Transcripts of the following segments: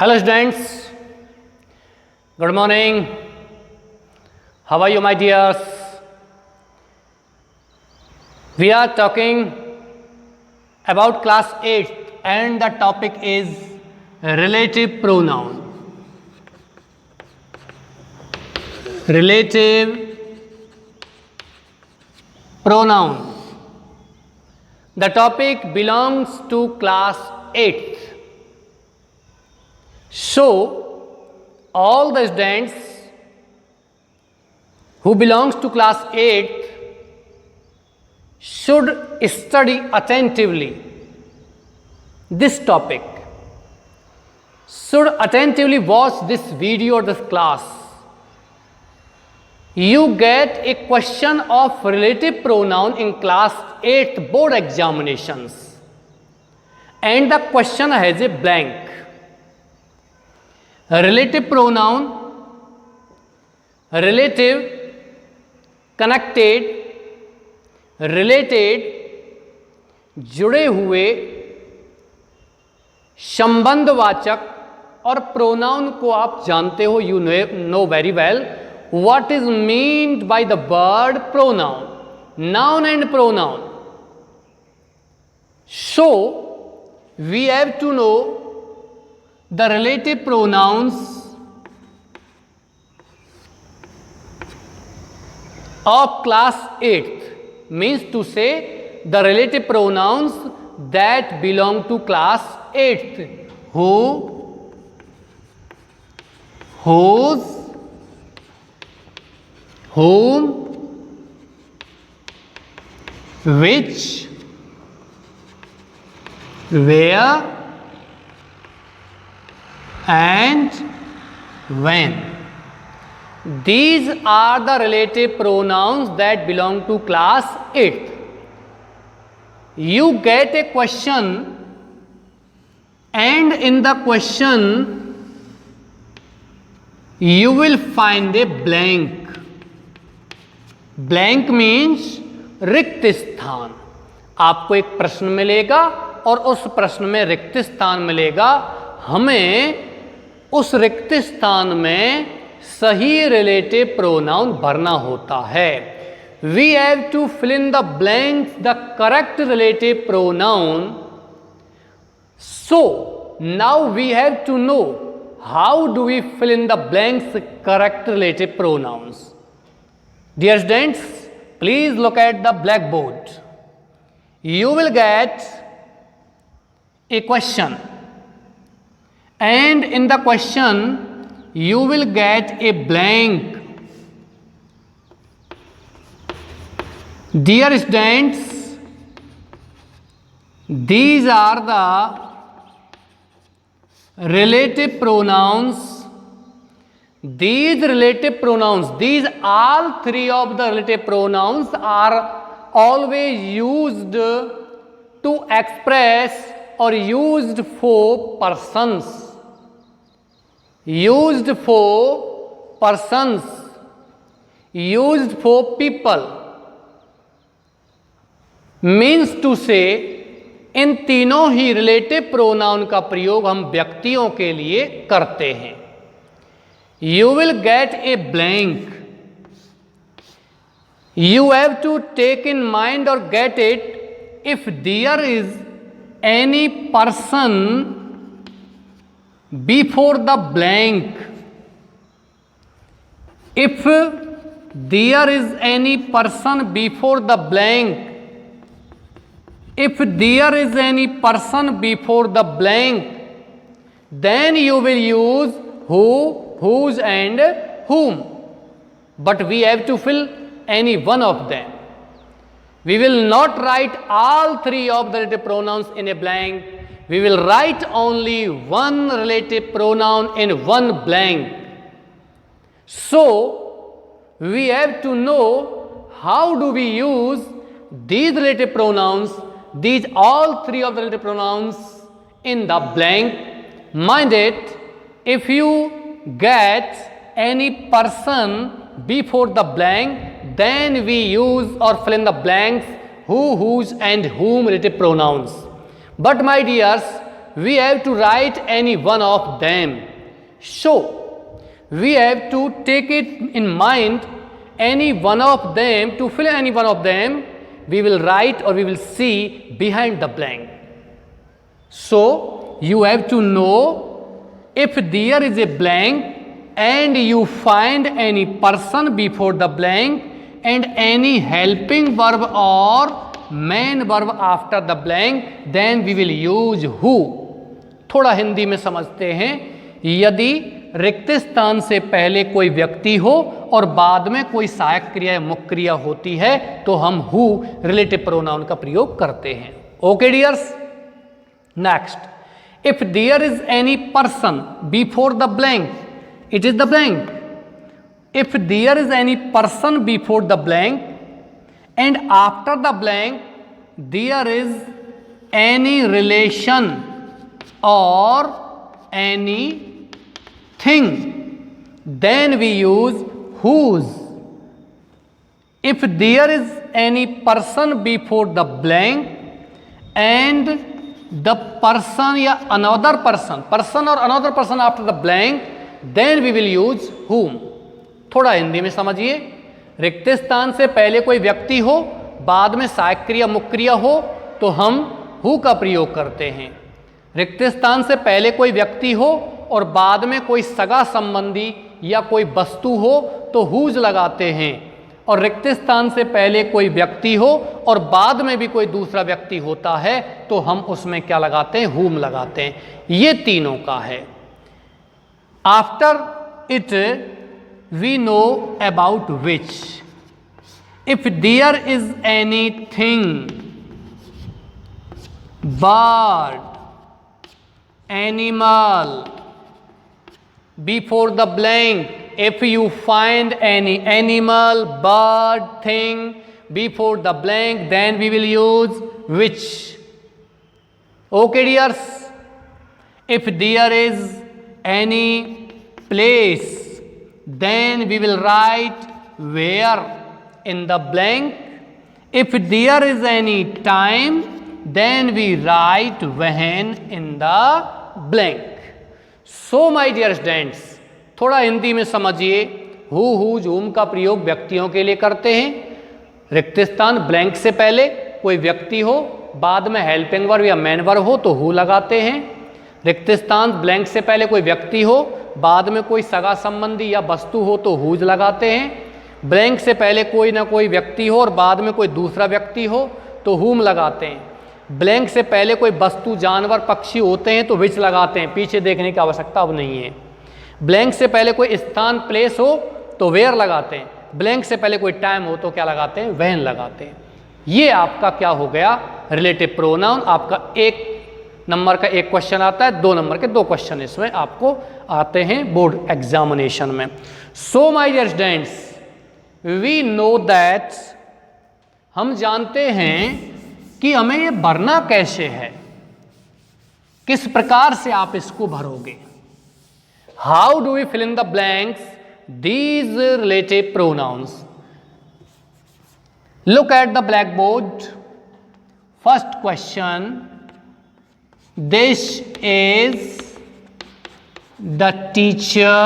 Hello students, good morning. How are you my dears? We are talking about class 8 and the topic is relative pronoun. Relative pronoun. The topic belongs to class 8. So, all the students who belongs to class 8 should study attentively this topic, should attentively watch this video or this class. You get a question of relative pronoun in class 8 board examinations and the question has a blank. Relative pronoun, relative, connected, related, जुड़े हुए, संबंधवाचक और pronoun को आप जानते हो, you know very well what is meant by the word pronoun, noun and pronoun. So we have to know the relative pronouns of class 8, means to say the relative pronouns that belong to class 8, who, whose, whom, which, where and when. These are the relative pronouns that belong to class 8. You get a question and in the question you will find a blank. Blank means रिक्त स्थान. आपको एक प्रश्न मिलेगा और उस प्रश्न में रिक्त स्थान मिलेगा. हमें उस रिक्त स्थान में सही रिलेटिव प्रोनाउन भरना होता है. We have to fill in the blanks the correct relative pronoun. So now we have to know how do we fill in the blanks correct relative pronouns. Dear students, please look at the black board. You will get a question and in the question you will get a blank. Dear students, these are the relative pronouns. These relative pronouns, these all three of the relative pronouns are always used to express or used for persons, used for persons, used for people. Means to say इन तीनों ही relative pronoun का प्रयोग हम व्यक्तियों के लिए करते हैं. You will get a blank. You have to take in mind or get it if there is any person before the blank. If there is any person before the blank, if there is any person before the blank, then you will use who, whose and whom. But we have to fill any one of them. We will not write all three of the relative pronouns in a blank. We will write only one relative pronoun in one blank. So, we have to know how do we use these relative pronouns, these all three of the relative pronouns in the blank. Mind it, if you get any person before the blank, then we use or fill in the blanks who, whose and whom relative pronouns. But my dears, we have to write any one of them. So, we have to take it in mind any one of them. To fill any one of them, we will write or we will see behind the blank. So, you have to know if there is a blank and you find any person before the blank and any helping verb or main verb after the blank, then we will use who. थोड़ा हिंदी में समझते हैं। यदि रिक्त स्थान से पहले कोई व्यक्ति हो और बाद में कोई सहायक क्रिया या मुख्य क्रिया होती है तो हम हु रिलेटिव प्रोनाउन का प्रयोग करते हैं। Okay dears, next, if there is any person before the blank, it is the blank. If there is any person before the blank and after the blank there is any relation or any thing, then we use whose. If there is any person before the blank and the person या another person or another person after the blank, then we will use whom. थोड़ा हिंदी में समझिए। रिक्त स्थान से पहले कोई व्यक्ति हो, बाद में सहायक क्रिया मुख्य क्रिया हो तो हम who का प्रयोग करते हैं। रिक्त स्थान से पहले कोई व्यक्ति हो और बाद में कोई सगा संबंधी या कोई वस्तु हो तो whose लगाते हैं, और रिक्त स्थान से पहले कोई व्यक्ति हो और बाद में भी कोई दूसरा व्यक्ति होता है तो हम उसमें क्या लगाते हैं, whom लगाते हैं। ये तीनों का है। After it, we know about which. If there is anything, bird, animal, before the blank, if you find any animal, bird, thing before the blank, then we will use which. Okay dears, if there is any place, then we will write where in the blank. If there is any time, then we write when in the blank. So my dear students, थोड़ा हिंदी में समझिए। Who whose हुम का प्रयोग व्यक्तियों के लिए करते हैं। रिक्त स्थान ब्लैंक से पहले कोई व्यक्ति हो, बाद में हेल्पिंग वर्ब या मेन वर्ब हो तो हु लगाते हैं। रिक्त स्थान ब्लैंक से पहले कोई व्यक्ति हो, बाद में कोई सगा संबंधी या वस्तु हो तो हुज लगाते हैं। ब्लैंक से पहले कोई ना कोई व्यक्ति हो और बाद में कोई दूसरा व्यक्ति हो तो हुम लगाते हैं। ब्लैंक से पहले कोई वस्तु, जानवर, पक्षी होते हैं तो विच लगाते हैं। पीछे देखने की आवश्यकता अब नहीं है। ब्लैंक से पहले कोई स्थान, प्लेस हो तो वेयर लगाते हैं। ब्लैंक से पहले कोई टाइम हो तो क्या लगाते हैं, व्हेन लगाते हैं। ये आपका क्या हो गया, रिलेटिव प्रोनाउन। आपका 1 नंबर का 1 क्वेश्चन आता है, 2 नंबर के 2 क्वेश्चन इसमें आपको आते हैं बोर्ड एग्जामिनेशन में। So my dear students, we know that, हम जानते हैं कि हमें ये भरना कैसे है, किस प्रकार से आप इसको भरोगे। How do we fill in the blanks these relative pronouns. Look at the black board. First question, this is the teacher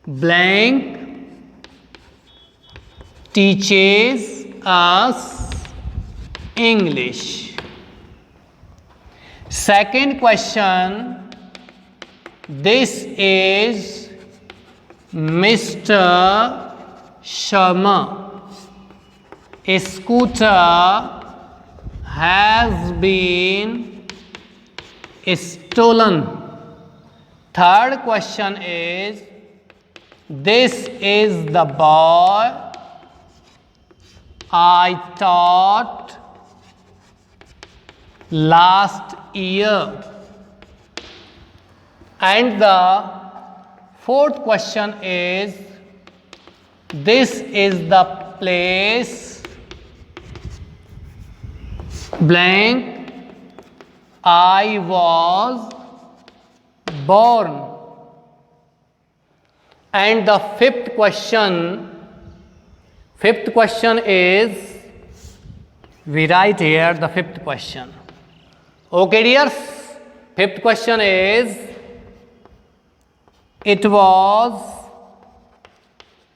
blank teaches us English. Second question, this is Mr. Sharma. A scooter has been stolen. Third question is, this is the boy I taught last year. And the fourth question is, this is the place blank I was born. And the fifth question is, we write here the fifth question. Okay dears, fifth question is, it was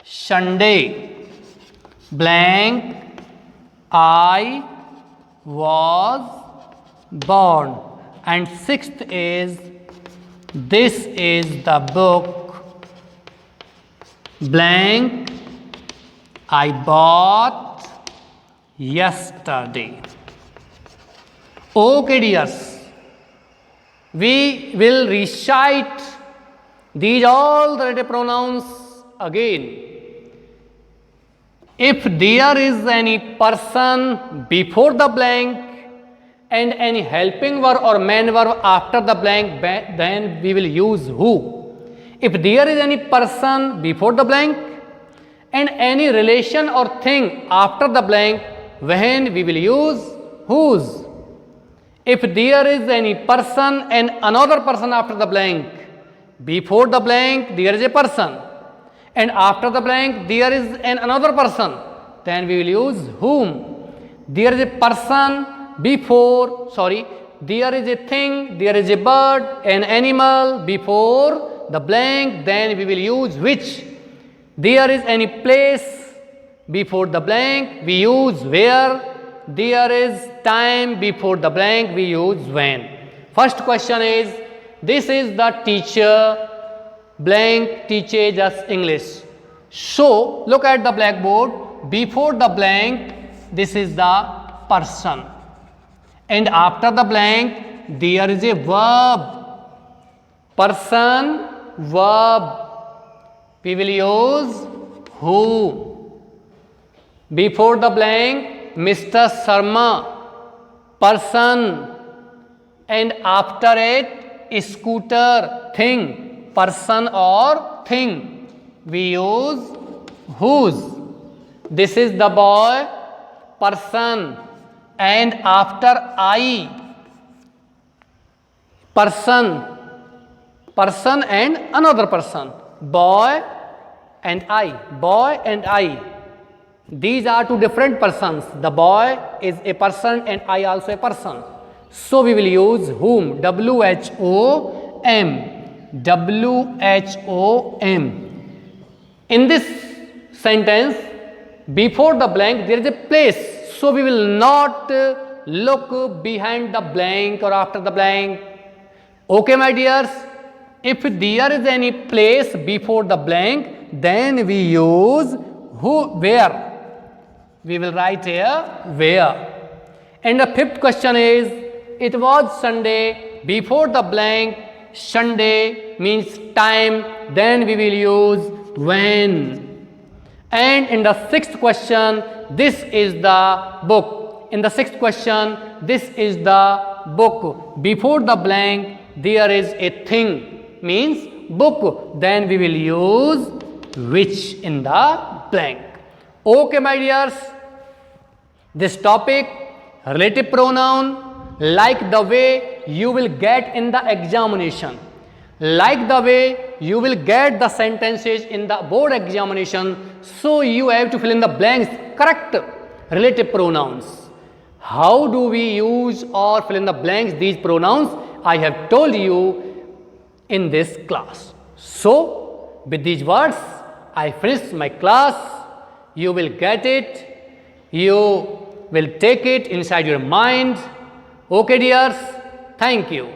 Sunday blank I was born. And sixth is, this is the book blank I bought yesterday. Okay dears, we will recite these all the relative pronouns again. If there is any person before the blank and any helping verb or main verb after the blank, then we will use who. If there is any person before the blank and any relation or thing after the blank, then we will use whose. If there is any person and another person after the blank, before the blank there is a person and after the blank there is another person, then we will use whom. There is a person before, there is a thing, there is a bird, an animal before the blank, then we will use which. There is any place before the blank, we use where. There is time before the blank, we use when. First question is, this is the teacher blank teaches us English. So look at the blackboard. Before the blank, this is the person, and after the blank there is a verb. Person, verb, we will use who. Before the blank, Mr. Sharma, person, and after it, scooter, thing, person or thing, we use whose. This is the boy, person, and after I, person and another person, boy and I. These are two different persons. The boy is a person and I also a person. So we will use whom, W-H-O-M. In this sentence, before the blank there is a place. So we will not look behind the blank or after the blank. Okay my dears, if there is any place before the blank, then we use who, where. We will write here where. And the fifth question is, it was Sunday before the blank. Sunday means time, then we will use when. And in the sixth question, this is the book. In the sixth question, this is the book. Before the blank there is a thing, means book, then we will use which in the blank. Okay my dears, this topic relative pronoun, like the way you will get in the examination, like the way you will get the sentences in the board examination, so you have to fill in the blanks, correct relative pronouns. How do we use or fill in the blanks these pronouns? I have told you in this class. So with these words I finish my class. You will get it, you will take it inside your mind. Okay dears, thank you.